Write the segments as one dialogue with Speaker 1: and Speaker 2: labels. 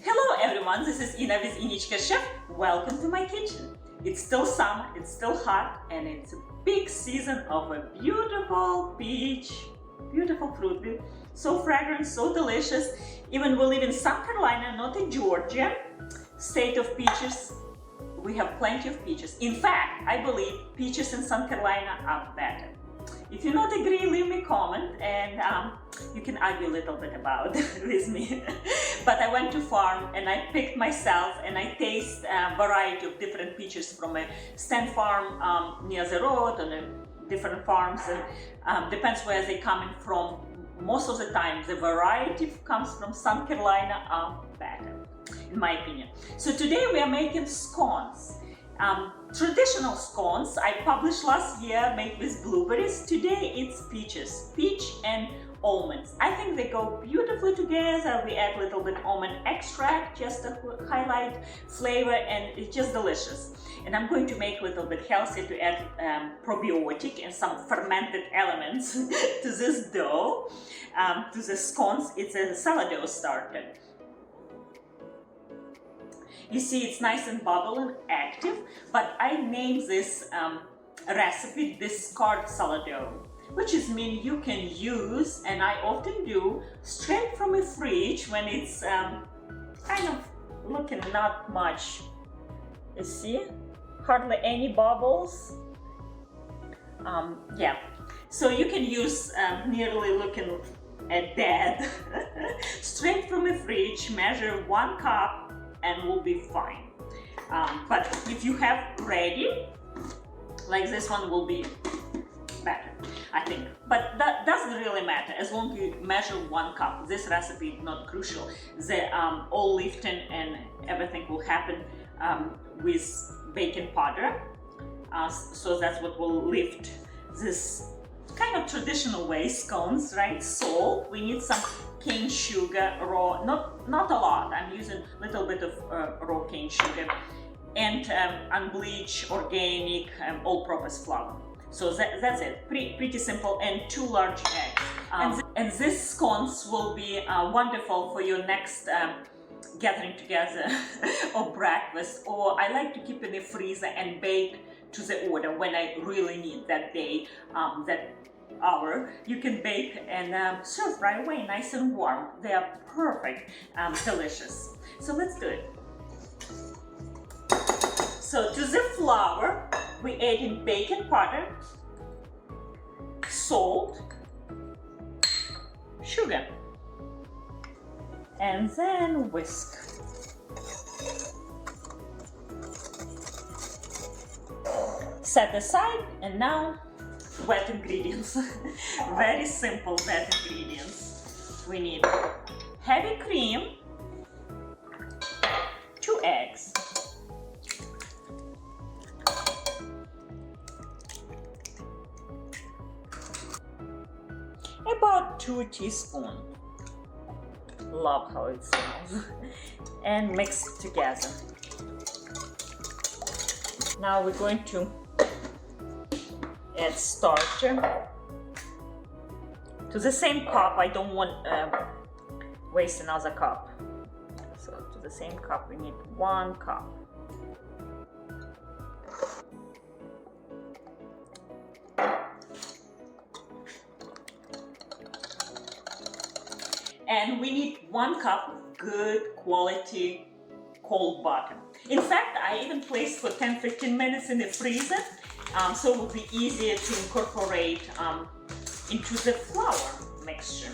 Speaker 1: Hello everyone, this is Ina with Innichkachef. Welcome to my kitchen. It's still summer, it's still hot, and it's a big season of a beautiful peach, beautiful fruit. So fragrant, so delicious. Even we live in South Carolina, not in Georgia, state of peaches. We have plenty of peaches. In fact, I believe peaches in South Carolina are better. If you not agree, leave me a comment and you can argue a little bit about with me. But I went to farm and I picked myself and I taste a variety of different peaches from a stand farm near the road and different farms, and depends where they're coming from. Most of the time the variety comes from South Carolina are better, in my opinion. So today we are making scones. Traditional scones I published last year, made with blueberries. Today it's peaches, peach and almonds. I think they go beautifully together. We add a little bit almond extract just to highlight flavor, and it's just delicious. And I'm going to make a little bit healthy to add probiotic and some fermented elements to this dough, to the scones. It's a sourdough starter. You see, it's nice and bubbly and active, but I named this recipe Discard Sourdough, which is mean you can use, and I often do, straight from a fridge when it's kind of looking not much. You see, hardly any bubbles. Yeah, so you can use nearly looking at that straight from a fridge. Measure 1 cup and will be fine. But if you have ready, like this one will be better, I think. But that doesn't really matter as long as you measure 1 cup. This recipe is not crucial. The all lifting and everything will happen with baking powder. So that's what will lift this kind of traditional way scones, right? Salt. We need some cane sugar, raw, not a lot. I'm using a little bit of raw cane sugar, and unbleached, organic, all-purpose flour. So that's it. Pretty simple, and 2 large eggs. And these scones will be wonderful for your next gathering together or breakfast. Or I like to keep in the freezer and bake to the order when I really need that day, that hour. You can bake and serve right away, nice and warm. They are perfect, delicious. So let's do it. So to the flour, we add in baking powder, salt, sugar, and then whisk. Set aside, and now wet ingredients. Very simple wet ingredients. We need heavy cream, 2 eggs, about 2 teaspoons. Love how it smells. And mix it together. Now we're going to add starter to the same cup. I don't want waste another cup. So to the same cup we need 1 cup. And we need 1 cup of good quality cold butter. In fact, I even placed for 10-15 minutes in the freezer, so it will be easier to incorporate into the flour mixture.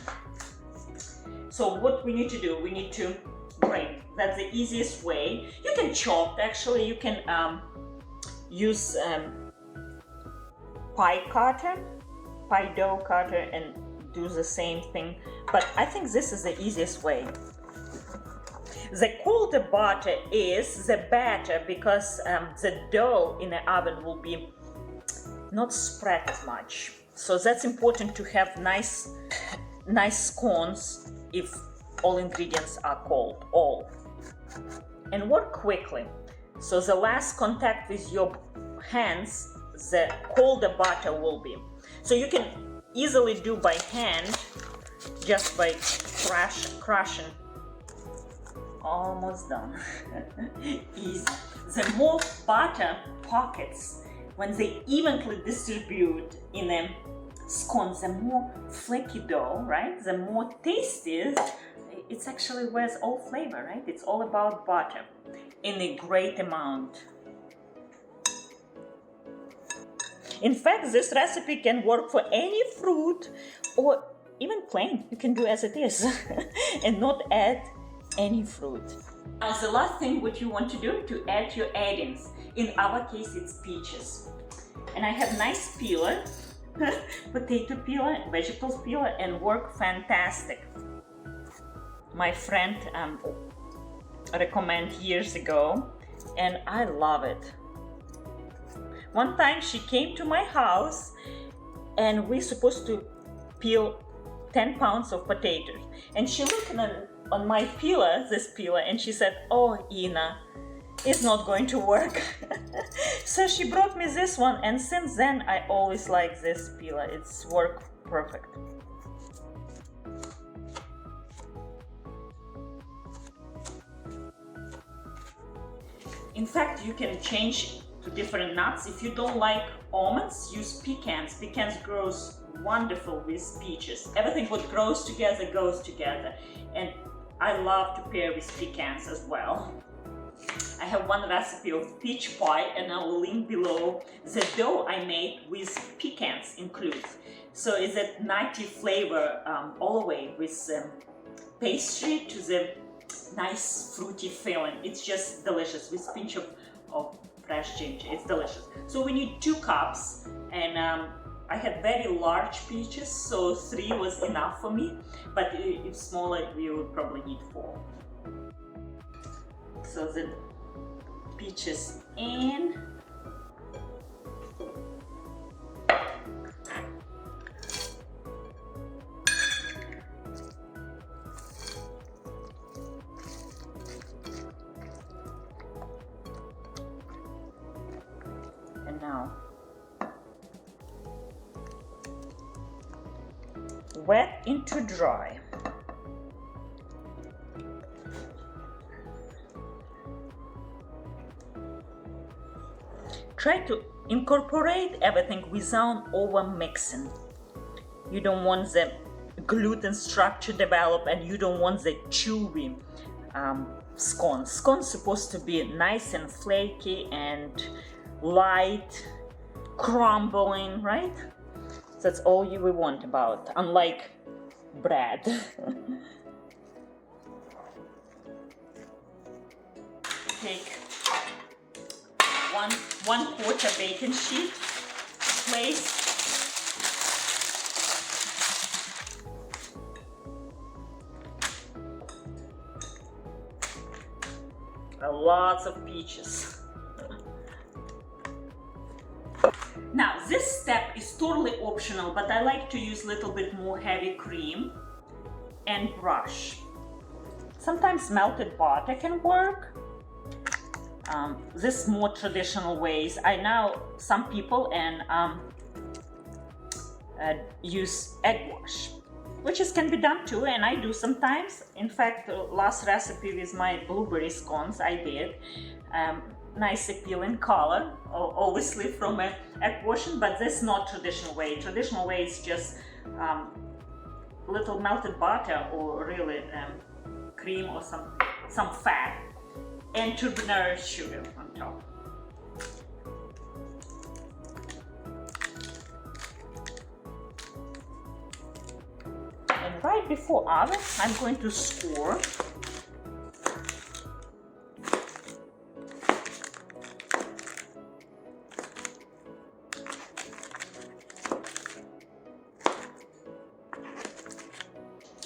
Speaker 1: So what we need to do, we need to grate. That's the easiest way. You can chop, actually. You can use pie dough cutter, and do the same thing. But I think this is the easiest way. The colder butter is the better, because the dough in the oven will be not spread as much. So that's important to have nice scones if all ingredients are cold, all. And work quickly. So the last contact with your hands, the colder butter will be. So you can easily do by hand, just by crushing almost done. Easy. The more butter pockets, when they evenly distribute in a scone, the more flaky dough, right? The more tasty it is. It's actually where's all flavor, right? It's all about butter in a great amount. In fact, this recipe can work for any fruit or even plain. You can do as it is and not add any fruit. Now, the last thing what you want to do to add your add-ins. In our case, it's peaches. And I have nice peeler, potato peeler, vegetables peeler, and work fantastic. My friend recommended years ago, and I love it. One time she came to my house and we're supposed to peel 10 pounds of potatoes. And she looked on my peeler, this peeler, and she said, "Oh, Ina, it's not going to work." So she brought me this one, and since then I always like this peeler. It's worked perfect. In fact, you can change to different nuts. If you don't like almonds, use pecans. Pecans grows wonderful with peaches. Everything what grows together goes together. And I love to pair with pecans as well. I have one recipe of peach pie and I will link below. The dough I made with pecans includes. So it's a nutty flavor all the way with pastry to the nice fruity filling. It's just delicious with pinch of fresh ginger. It's delicious. So we need 2 cups, and I had very large peaches, so 3 was enough for me, but if smaller you would probably need 4. So the peaches in. And now wet into dry. Try to incorporate everything without over mixing. You don't want the gluten structure develop, and you don't want the chewy scones. Scones supposed to be nice and flaky and light, crumbling, right? That's all we want about, unlike bread. Take one quarter baking sheet, place lots of peaches. Now, this step is totally optional, but I like to use a little bit more heavy cream and brush. Sometimes melted butter can work. This more traditional ways. I know some people use egg wash, which can be done too, and I do sometimes. In fact, last recipe with my blueberry scones I did. Nice appealing color, obviously from an egg washing, but this is not traditional way. Traditional way is just little melted butter or really cream or some fat and turbinary sugar on top. And right before oven, I'm going to score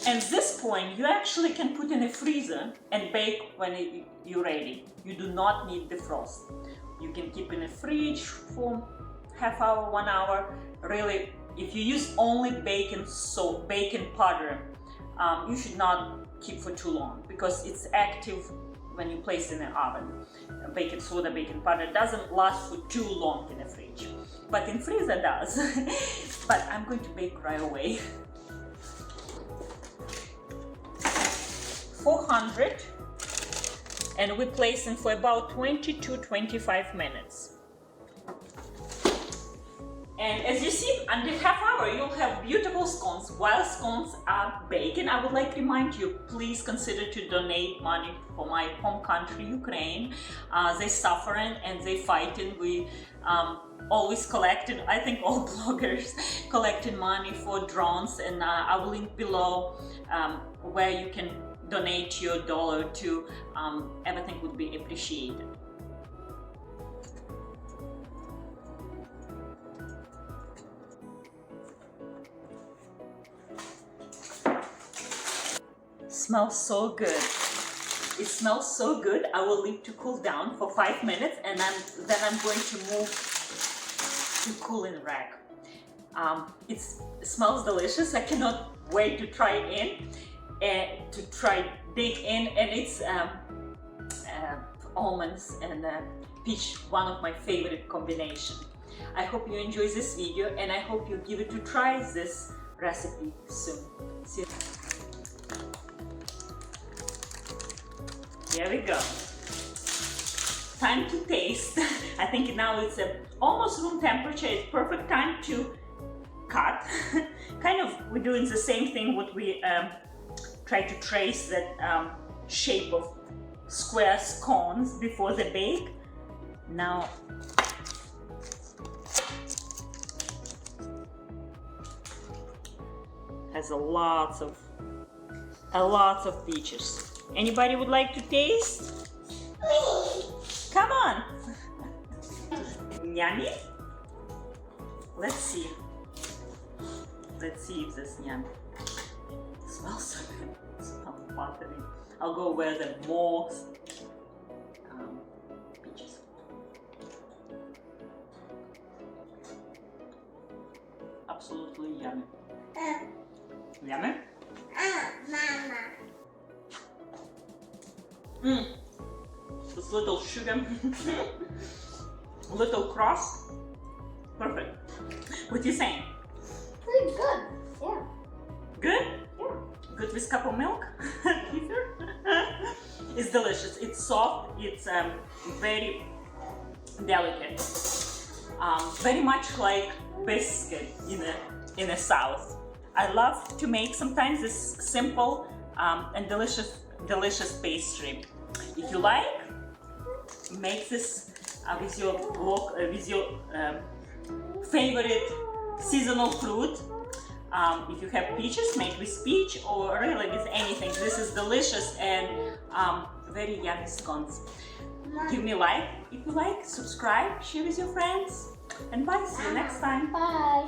Speaker 1: At this point, you actually can put in a freezer and bake when you're ready. You do not need the frost. You can keep in the fridge for half hour, 1 hour. Really, if you use only baking powder, you should not keep for too long because it's active when you place it in the oven. Baking soda, baking powder doesn't last for too long in the fridge, but in freezer does. But I'm going to bake right away. 400 and we place them for about 20 to 25 minutes. And as you see, under half hour you'll have beautiful scones. While scones are baking, I would like to remind you, please consider to donate money for my home country, Ukraine. They're suffering and they're fighting. We always collected, I think all bloggers collecting money for drones, and I will link below where you can donate your dollar to. Everything would be appreciated. Smells so good. It smells so good. I will leave to cool down for 5 minutes, and then I'm going to move to cooling rack. It smells delicious. I cannot wait to try it in and to try dig in. And it's almonds and peach, one of my favorite combination. I hope you enjoy this video, and I hope you give it to try this recipe soon. See you. Here we go. Time to taste. I think now it's almost room temperature. It's perfect time to cut. Kind of, we're doing the same thing what we try to trace that shape of square scones before the bake. Now, has a lots of peaches. Anybody would like to taste? Come on! Yummy? Let's see. Let's see if this yummy. It smells so good. It smells buttery. I'll go where the more peaches. Absolutely yummy. Yummy?
Speaker 2: Mama.
Speaker 1: This little sugar, little crust, perfect. What you saying?
Speaker 2: Pretty good, yeah.
Speaker 1: Good?
Speaker 2: Yeah.
Speaker 1: Good with cup of milk? It's delicious. It's soft. It's very delicate. Very much like biscuit in the south. I love to make sometimes this simple and delicious pastry. If you like, make this with your favorite seasonal fruit. If you have peaches, make with peach or really with anything. This is delicious and very yummy scones. Give me a like if you like, subscribe, share with your friends, and bye. See you next time.
Speaker 2: Bye.